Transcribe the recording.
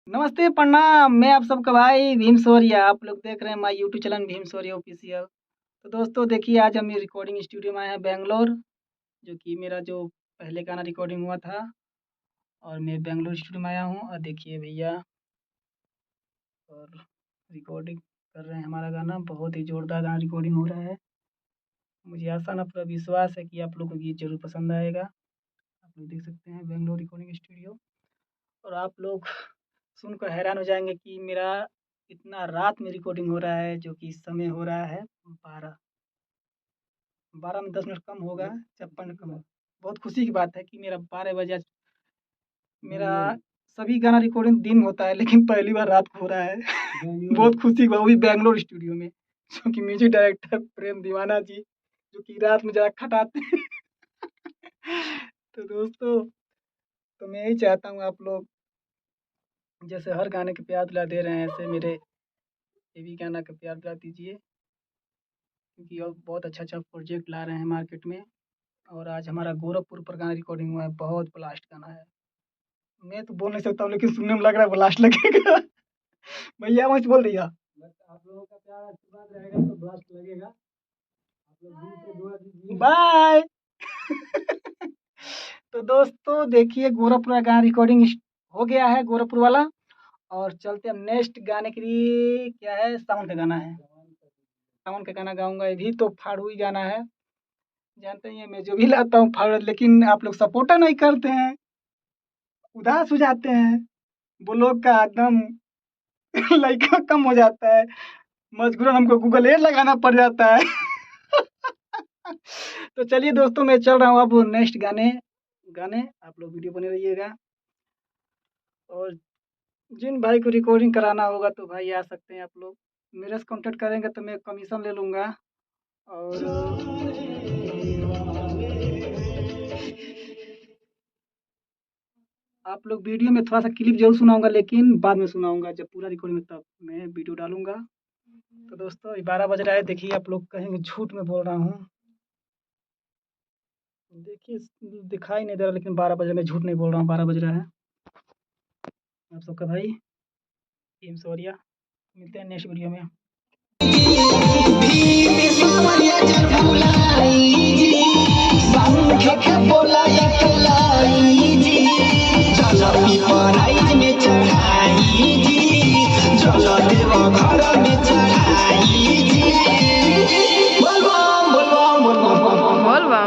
नमस्ते, प्रणाम। मैं आप सबका भाई भीम शौर्या। आप लोग देख रहे हैं my YouTube channel Bhim Shaurya official. तो दोस्तों देखिए, आज हम रिकॉर्डिंग स्टूडियो में आए हैं बेंगलोर, जो कि मेरा जो पहले गाना रिकॉर्डिंग हुआ था। और मैं बेंगलोर स्टूडियो में आया हूँ और देखिए भैया, और रिकॉर्डिंग कर रहे हैं हमारा गाना। बहुत ही ज़ोरदार गाना रिकॉर्डिंग हो रहा है। मुझे आशा ना पूरा विश्वास है कि आप लोग को गीत ज़रूर पसंद आएगा। आप लोग देख सकते हैं बेंगलोर रिकॉर्डिंग स्टूडियो। और आप लोग सुनकर हैरान हो जाएँगे कि मेरा इतना रात में रिकॉर्डिंग हो रहा है, जो कि इस समय हो रहा है 12 में 10 मिनट कम होगा, 56 मिनट कम होगा। बहुत खुशी की बात है कि मेरा 12 बजे आज मेरा सभी गाना रिकॉर्डिंग दिन होता है, लेकिन पहली बार रात को हो रहा है। बहुत खुशी हुआ, वो भी बैंगलोर स्टूडियो में, जो कि म्यूजिक डायरेक्टर प्रेम दीवाना जी, जो कि रात में ज़रा खटाते हैं। तो दोस्तों, तो मैं यही चाहता हूँ आप लोग जैसे हर गाने के प्यार दिला दे रहे हैं, ऐसे मेरे ये भी गाना का प्यार दिला दीजिए, क्योंकि अब बहुत अच्छा-अच्छा प्रोजेक्ट ला रहे हैं मार्केट में। और आज हमारा गोरखपुर पर गाना रिकॉर्डिंग हुआ है, बहुत ब्लास्ट गाना है। मैं तो बोल नहीं सकता हूँ, लेकिन सुनने में लग रहा है ब्लास्ट लगेगा। भैया वहीं से बोल दिया। आप लोगों का प्यार आशीर्वाद रहेगा तो ब्लास्ट लगेगा। आप लोग दिल से दुआ दीजिए। बाय। तो दोस्तों देखिए, गोरखपुर का गाना रिकॉर्डिंग हो गया है, गोरखपुर वाला। और चलते हैं नेक्स्ट गाने के लिए। क्या है? सावन का गाना है। सावन का गाना गाऊँगा। ये भी तो फाड़ुई गाना है। जानते ही हैं मैं जो भी लाता हूँ फाड़, लेकिन आप लोग सपोर्ट नहीं करते हैं, उदास हो जाते हैं। वो लोग का एकदम लाइका कम हो जाता है। मजबूरन हमको गूगल एड लगाना पड़ जाता है। तो चलिए दोस्तों, मैं चल रहा हूँ अब नेक्स्ट गाने गाने आप लोग वीडियो बने रहिएगा। और जिन भाई को रिकॉर्डिंग कराना होगा तो भाई आ सकते हैं आप लोग। मेरे से कॉन्टैक्ट करेंगे तो मैं कमीशन ले लूँगा। और आप लोग वीडियो में थोड़ा-सा क्लिप ज़रूर सुनाऊँगा, लेकिन बाद में सुनाऊँगा जब पूरा रिकॉर्डिंग तब मैं वीडियो डालूँगा। तो दोस्तों, ये 12 बज रहा है। देखिए, आप लोग कहेंगे झूठ में बोल रहा हूँ। देखिए, दिखाई नहीं दे रहा, लेकिन 12 बज रहा है, मैं झूठ नहीं बोल रहा हूँ, 12 बज रहा है। आप सबका भाई भीम शौर्या। मिलते हैं नेक्स्ट वीडियो में।